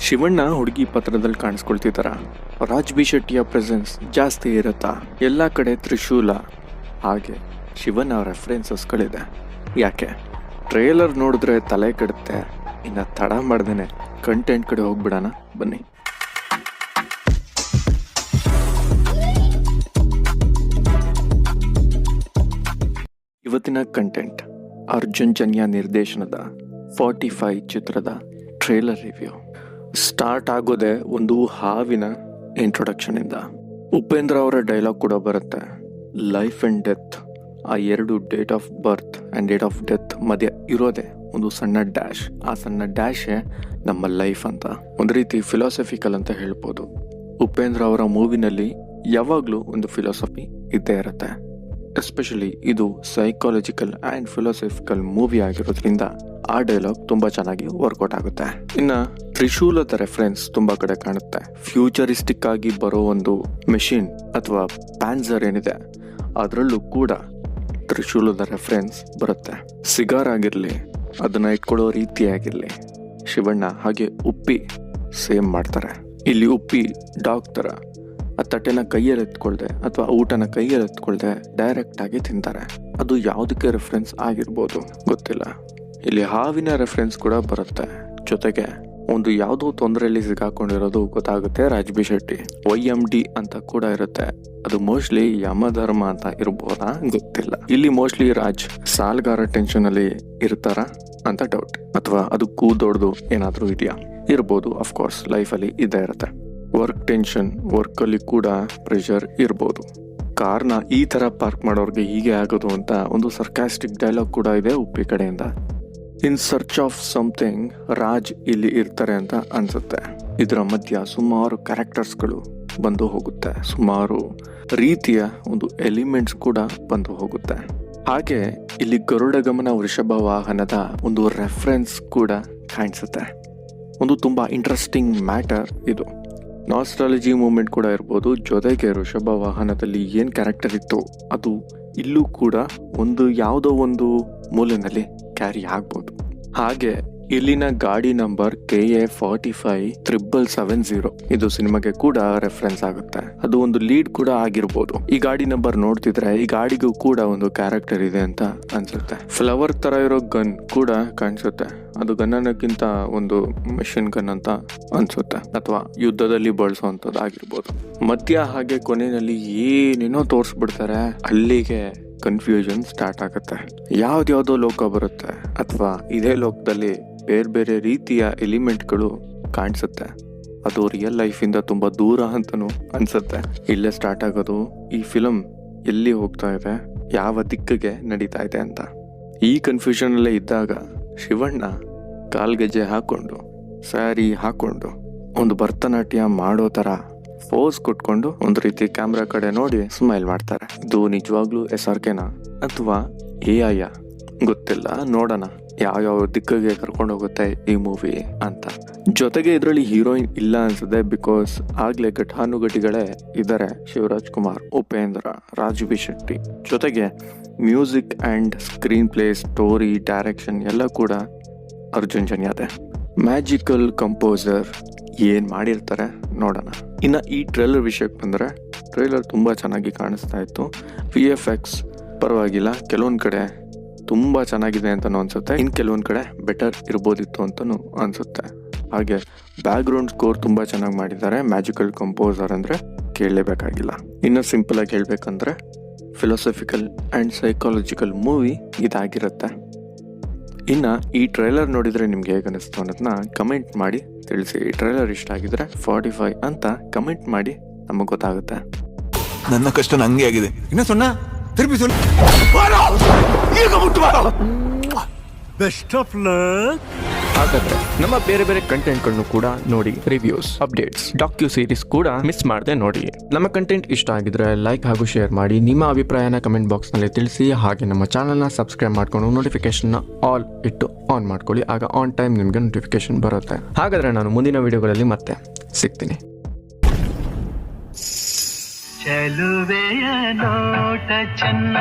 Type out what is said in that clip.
ಶಿವಣ್ಣ ಹುಡುಗಿ ಪತ್ರದಲ್ಲಿ ಕಾಣಿಸ್ಕೊಳ್ತಿದ್ದಾರ. Raj B ಶೆಟ್ಟಿಯ presence ಜಾಸ್ತಿ ಇರುತ್ತಾ? ಎಲ್ಲ ಕಡೆ ತ್ರಿಶೂಲ, ಹಾಗೆ ಶಿವಣ್ಣ ರೆಫರೆನ್ಸಸ್ಗಳಿದೆ. ಯಾಕೆ ಟ್ರೇಲರ್ ನೋಡಿದ್ರೆ ತಲೆ ಕೆಡುತ್ತೆ. ಇನ್ನು ತಡ ಮಾಡ್ದೇನೆ ಕಂಟೆಂಟ್ ಕಡೆ ಹೋಗ್ಬಿಡೋಣ ಬನ್ನಿ. ಇವತ್ತಿನ ಕಂಟೆಂಟ್ ಅರ್ಜುನ್ ಜನ್ಯ ನಿರ್ದೇಶನದ 45 ಚಿತ್ರದ ಟ್ರೇಲರ್ ರಿವ್ಯೂ. ಸ್ಟಾರ್ಟ್ ಆಗೋದೆ ಒಂದು ಹಾವಿನ ಇಂಟ್ರೊಡಕ್ಷನ್ ಇಂದ. ಉಪೇಂದ್ರ ಅವರ ಡೈಲಾಗ್ ಕೂಡ ಬರುತ್ತೆ. ಲೈಫ್ ಅಂಡ್ ಡೆತ್, ಆ ಎರಡು date of birth and date of death ಮಧ್ಯೆ ಇರೋದೇ ಒಂದು ಸಣ್ಣ ಡ್ಯಾಶ್. ಆ ಸಣ್ಣ ಡ್ಯಾಶೇ ನಮ್ಮ ಲೈಫ್ ಅಂತ, ಒಂದು ರೀತಿ ಫಿಲಾಸಫಿಕಲ್ ಅಂತ ಹೇಳ್ಬೋದು. ಉಪೇಂದ್ರ ಅವರ ಮೂವಿನಲ್ಲಿ ಯಾವಾಗಲೂ ಒಂದು ಫಿಲಾಸಫಿ ಇದ್ದೇ ಇರುತ್ತೆ. ಎಸ್ಪೆಷಲಿ ಇದು ಸೈಕಾಲಜಿಕಲ್ ಆ್ಯಂಡ್ ಫಿಲಾಸಫಿಕಲ್ ಮೂವಿ ಆಗಿರೋದ್ರಿಂದ ಆ ಡೈಲಾಗ್ ತುಂಬ ಚೆನ್ನಾಗಿ ವರ್ಕೌಟ್ ಆಗುತ್ತೆ. ಇನ್ನು ತ್ರಿಶೂಲದ ರೆಫರೆನ್ಸ್ ತುಂಬ ಕಡೆ ಕಾಣುತ್ತೆ. ಫ್ಯೂಚರಿಸ್ಟಿಕ್ ಆಗಿ ಬರೋ ಒಂದು ಮೆಷಿನ್ ಅಥವಾ ಪ್ಯಾನ್ಸರ್ ಏನಿದೆ ಅದರಲ್ಲೂ ಕೂಡ ತ್ರಿಶೂಲದ ರೆಫರೆನ್ಸ್ ಬರುತ್ತೆ. ಸಿಗಾರ್ ಆಗಿರಲಿ, ಅದನ್ನ ಇಟ್ಕೊಳ್ಳೋ ರೀತಿ ಆಗಿರಲಿ, ಶಿವಣ್ಣ ಹಾಗೆ ಉಪ್ಪಿ ಸೇಮ್ ಮಾಡ್ತಾರೆ. ಇಲ್ಲಿ ಉಪ್ಪಿ ಡಾಗ್ ಥರ ಆ ತಟ್ಟೆನ ಕೈಯಲ್ಲಿ ಎತ್ಕೊಳ್ದೆ ಅಥವಾ ಊಟನ ಕೈಯಲ್ಲಿ ಎತ್ಕೊಳ್ದೆ ಡೈರೆಕ್ಟ್ ಆಗಿ ತಿಂತಾರೆ. ಅದು ಯಾವುದಕ್ಕೆ ರೆಫರೆನ್ಸ್ ಆಗಿರ್ಬೋದು ಗೊತ್ತಿಲ್ಲ. ಇಲ್ಲಿ ಹಾವಿನ ರೆಫರೆನ್ಸ್ ಕೂಡ ಬರುತ್ತೆ. ಜೊತೆಗೆ ಒಂದು ಯಾವುದೋ ತೊಂದರೆಯಲ್ಲಿ ಸಿಗಾಕೊಂಡಿರೋದು ಗೊತ್ತಾಗುತ್ತೆ ರಾಜ್ ಬಿ ಶೆಟ್ಟಿ. YMD ಅಂತ ಕೂಡ ಇರುತ್ತೆ. ಅದು ಮೋಸ್ಟ್ಲಿ ಯಮಧರ್ಮ ಅಂತ ಇರ್ಬೋದಾ ಗೊತ್ತಿಲ್ಲ. ಇಲ್ಲಿ ಮೋಸ್ಟ್ಲಿ ರಾಜ್ ಸಾಲ್ಗಾರ ಟೆನ್ಷನ್ ಅಲ್ಲಿ ಇರ್ತಾರ ಅಂತ ಡೌಟ್, ಅಥವಾ ಅದಕ್ಕೂ ದೊಡ್ಡದು ಏನಾದ್ರೂ ಇದೆಯಾ? ಇರ್ಬೋದು, ಅಫ್ಕೋರ್ಸ್ ಲೈಫಲ್ಲಿ ಇದ್ದೇ ಇರುತ್ತೆ. ವರ್ಕ್ ಟೆನ್ಷನ್, ವರ್ಕಲ್ಲಿ ಕೂಡ ಪ್ರೆಷರ್ ಇರ್ಬೋದು. ಕಾರ್ನ ಈ ತರ ಪಾರ್ಕ್ ಮಾಡೋರ್ಗೆ ಹೀಗೆ ಆಗೋದು ಅಂತ ಒಂದು ಸರ್ಕಾಸ್ಟಿಕ್ ಡೈಲಾಗ್ ಕೂಡ ಇದೆ ಉಪ್ಪಿ ಕಡೆಯಿಂದ. In search of something Raj ಇಲ್ಲಿ ಇರ್ತಾರೆ ಅಂತ ಅನ್ಸುತ್ತೆ. ಇದರ ಮಧ್ಯ ಸುಮಾರು ಕ್ಯಾರೆಕ್ಟರ್ಸ್ಗಳು ಬಂದು ಹೋಗುತ್ತೆ, ಸುಮಾರು ರೀತಿಯ ಒಂದು ಎಲಿಮೆಂಟ್ಸ್ ಕೂಡ ಬಂದು ಹೋಗುತ್ತೆ. ಹಾಗೆ ಇಲ್ಲಿ ಗರುಡ ಗಮನ ವೃಷಭ ವಾಹನದ ಒಂದು ರೆಫರೆನ್ಸ್ ಕೂಡ ಕಾಣಿಸುತ್ತೆ. ಒಂದು ತುಂಬಾ ಇಂಟ್ರೆಸ್ಟಿಂಗ್ ಮ್ಯಾಟರ್ ಇದು. ನಾಸ್ಟಾಲಜಿ ಮೂಮೆಂಟ್ ಕೂಡ ಇರ್ಬೋದು. ಜೊತೆಗೆ ವೃಷಭ ವಾಹನದಲ್ಲಿ ಏನ್ ಕ್ಯಾರೆಕ್ಟರ್ ಇತ್ತು ಅದು ಇಲ್ಲೂ ಕೂಡ ಒಂದು ಯಾವುದೋ ಒಂದು ಮೂಲೆಯಲ್ಲಿ ಕ್ಯಾರಿ ಆಗ್ಬೋದು. ಹಾಗೆ ಇಲ್ಲಿನ ಗಾಡಿ ನಂಬರ್ KA 45 ಇದು ಸಿನಿಮಾಗೆ ಕೂಡ ರೆಫರೆನ್ಸ್ ಆಗುತ್ತೆ. ಅದು ಒಂದು ಲೀಡ್ ಕೂಡ ಆಗಿರ್ಬೋದು. ಈ ಗಾಡಿ ನಂಬರ್ ನೋಡ್ತಿದ್ರೆ ಈ ಗಾಡಿಗೂ ಕೂಡ ಒಂದು ಕ್ಯಾರೆಕ್ಟರ್ ಇದೆ ಅಂತ ಅನ್ಸುತ್ತೆ. ಫ್ಲವರ್ ತರ ಇರೋ ಗನ್ ಕೂಡ ಕಾಣಿಸುತ್ತೆ. ಅದು ಗನ್ ಅನ್ನೋಕ್ಕಿಂತ ಒಂದು ಮೆಷಿನ್ ಗನ್ ಅಂತ ಅನ್ಸುತ್ತೆ, ಅಥವಾ ಯುದ್ಧದಲ್ಲಿ ಬಳಸುವಂಥದ್ದು ಆಗಿರ್ಬೋದು. ಮಧ್ಯ ಹಾಗೆ ಕೊನೆಯಲ್ಲಿ ಏನೇನೋ ತೋರಿಸ್ಬಿಡ್ತಾರೆ. ಅಲ್ಲಿಗೆ ಕನ್ಫ್ಯೂಷನ್ ಸ್ಟಾರ್ಟ್ ಆಗುತ್ತೆ. ಯಾವ್ದ್ಯಾವ್ದೋ ಲೋಕ ಬರುತ್ತೆ, ಅಥವಾ ಇದೇ ಲೋಕದಲ್ಲಿ ಬೇರೆ ಬೇರೆ ರೀತಿಯ ಎಲಿಮೆಂಟ್ಗಳು ಕಾಣಿಸುತ್ತೆ. ಅದು ರಿಯಲ್ ಲೈಫಿಂದ ತುಂಬಾ ದೂರ ಅಂತನೂ ಅನ್ಸುತ್ತೆ. ಇಲ್ಲೇ ಸ್ಟಾರ್ಟ್ ಆಗೋದು ಈ ಫಿಲಮ್ ಎಲ್ಲಿ ಹೋಗ್ತಾ ಇದೆ, ಯಾವ ದಿಕ್ಕಿಗೆ ನಡೀತಾ ಇದೆ ಅಂತ. ಈ ಕನ್ಫ್ಯೂಷನ್ ಅಲ್ಲೇ ಇದ್ದಾಗ ಶಿವಣ್ಣ ಕಾಲ್ಗೆಜ್ಜೆ ಹಾಕೊಂಡು, ಸ್ಯಾರಿ ಹಾಕೊಂಡು, ಒಂದು ಭರತನಾಟ್ಯ ಮಾಡೋ ತರ ಪೋಸ್ ಕೊಟ್ಕೊಂಡು ಒಂದು ರೀತಿ ಕ್ಯಾಮ್ರಾ ಕಡೆ ನೋಡಿ ಸ್ಮೈಲ್ ಮಾಡ್ತಾರೆ. ಇದು ನಿಜವಾಗ್ಲೂ SRKನಾ ಅಥವಾ AI ಗೊತ್ತಿಲ್ಲ. ನೋಡೋಣ ಯಾವ ದಿಕ್ಕಿಗೆ ಕರ್ಕೊಂಡು ಹೋಗುತ್ತೆ ಈ ಮೂವಿ ಅಂತ. ಜೊತೆಗೆ ಇದರಲ್ಲಿ ಹೀರೋಯಿನ್ ಇಲ್ಲ ಅನ್ಸುತ್ತೆ, ಬಿಕಾಸ್ ಆಗ್ಲೇ ಘಟಾನುಘಟಿಗಳೇ ಇದ್ದಾರೆ. ಶಿವರಾಜ್ ಕುಮಾರ್, ಉಪೇಂದ್ರ, ರಾಜ್ ಬಿ ಶೆಟ್ಟಿ. ಜೊತೆಗೆ music and screen play, story, direction ಎಲ್ಲ ಕೂಡ ಅರ್ಜುನ್ ಜನ್ಯದೆ. ಮ್ಯಾಜಿಕಲ್ ಕಂಪೋಸರ್ ಏನ್ ಮಾಡಿರ್ತಾರೆ ನೋಡೋಣ. ಇನ್ನು ಈ ಟ್ರೇಲರ್ ವಿಷಯಕ್ಕೆ ಬಂದರೆ ಟ್ರೇಲರ್ ತುಂಬ ಚೆನ್ನಾಗಿ ಕಾಣಿಸ್ತಾ ಇತ್ತು. VFX ಪರವಾಗಿಲ್ಲ, ಕೆಲವೊಂದು ಕಡೆ ತುಂಬ ಚೆನ್ನಾಗಿದೆ ಅಂತಲೂ ಅನಿಸುತ್ತೆ. ಇನ್ನು ಕೆಲವೊಂದು ಕಡೆ ಬೆಟರ್ ಇರ್ಬೋದಿತ್ತು ಅಂತಲೂ ಅನಿಸುತ್ತೆ. ಹಾಗೆ ಬ್ಯಾಕ್ಗ್ರೌಂಡ್ ಸ್ಕೋರ್ ತುಂಬ ಚೆನ್ನಾಗಿ ಮಾಡಿದ್ದಾರೆ. ಮ್ಯಾಜಿಕಲ್ ಕಂಪೋಸರ್ ಅಂದರೆ ಕೇಳಲೇಬೇಕಾಗಿಲ್ಲ. ಇನ್ನು ಸಿಂಪಲ್ ಆಗಿ ಹೇಳ್ಬೇಕಂದ್ರೆ ಫಿಲಾಸಫಿಕಲ್ ಆ್ಯಂಡ್ ಸೈಕಾಲಜಿಕಲ್ ಮೂವಿ ಇದಾಗಿರುತ್ತೆ. ಇನ್ನು ಈ ಟ್ರೈಲರ್ ನೋಡಿದರೆ ನಿಮ್ಗೆ ಹೇಗೆ ಅನಿಸ್ತು ಅನ್ನೋದನ್ನ ಕಮೆಂಟ್ ಮಾಡಿ ತಿಳಿಸಿ. ಈ ಟ್ರೈಲರ್ ಇಷ್ಟ ಆಗಿದ್ರೆ 45 ಅಂತ ಕಮೆಂಟ್ ಮಾಡಿ ನಮಗೆ ಗೊತ್ತಾಗುತ್ತೆ. ನನ್ನ ಕಷ್ಟ ನಂಗೆ ಆಗಿದೆ. ಇನ್ನ ಸೊನ್ನ ತಿರುಪಿ ಬೆಸ್ಟ್ ಆಫ್ ಲಕ್. ಹಾಗಾದ್ರೆ ನಮ್ಮ ಬೇರೆ ಬೇರೆ ಕಂಟೆಂಟ್ಗಳನ್ನು ಕೂಡ ನೋಡಿ, ರಿವ್ಯೂಸ್, ಅಪ್ಡೇಟ್ಸ್, ಡಾಕ್ಯು ಸೀರೀಸ್ ಕೂಡ ಮಿಸ್ ಮಾಡದೆ ನೋಡಿ. ನಮ್ಮ ಕಂಟೆಂಟ್ ಇಷ್ಟ ಆಗಿದ್ರೆ ಲೈಕ್ ಹಾಗೂ ಶೇರ್ ಮಾಡಿ. ನಿಮ್ಮ ಅಭಿಪ್ರಾಯನ ಕಮೆಂಟ್ ಬಾಕ್ಸ್ ನಲ್ಲಿ ತಿಳಿಸಿ. ಹಾಗೆ ನಮ್ಮ ಚಾನಲ್ನ ಸಬ್ಸ್ಕ್ರೈಬ್ ಮಾಡ್ಕೊಂಡು ನೋಟಿಫಿಕೇಶನ್ ಆಲ್ ಇಟ್ಟು ಆನ್ ಮಾಡ್ಕೊಳ್ಳಿ. ಆಗ ಆನ್ ಟೈಮ್ ನಿಮ್ಗೆ ನೋಟಿಫಿಕೇಶನ್ ಬರುತ್ತೆ. ಹಾಗಾದ್ರೆ ನಾನು ಮುಂದಿನ ವಿಡಿಯೋಗಳಲ್ಲಿ ಮತ್ತೆ ಸಿಗ್ತೀನಿ. ಚೆಲುವೆಯ ನೋಟ ಚೆನ್ನ